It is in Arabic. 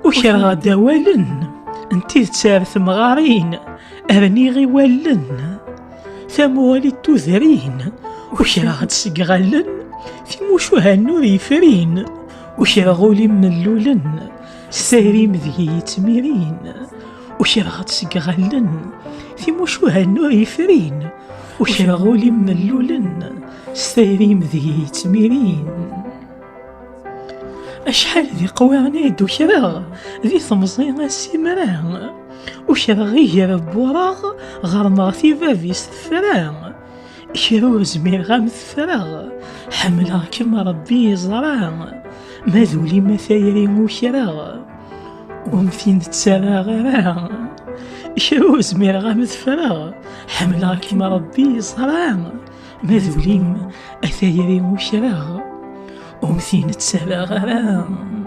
وكرا داوالن انتي تسارث مغارين ارني غيوالن ثموالي التوذرين وكرا تسقغلن في موشوها النور يفرين وكرا غولي ملولن ساري مذي تميرين وكرا تسقغلن في موشوها النور يفرين وكرا غولي ملولن ساري مذي تميرين أشحال ذي قوانيد وكرا ذي ثمزين السمران وكرا غير بوراغ غرما في بابيس الفراغ كرا زمير غام الفراغ حملا كما ربي زران ماذولي مثايري وكرا ومثين تسالا غران كرا زمير غام الفراغ حملا كما ربي زران ماذولي مثايري وكرا ومثين تسالا غرام.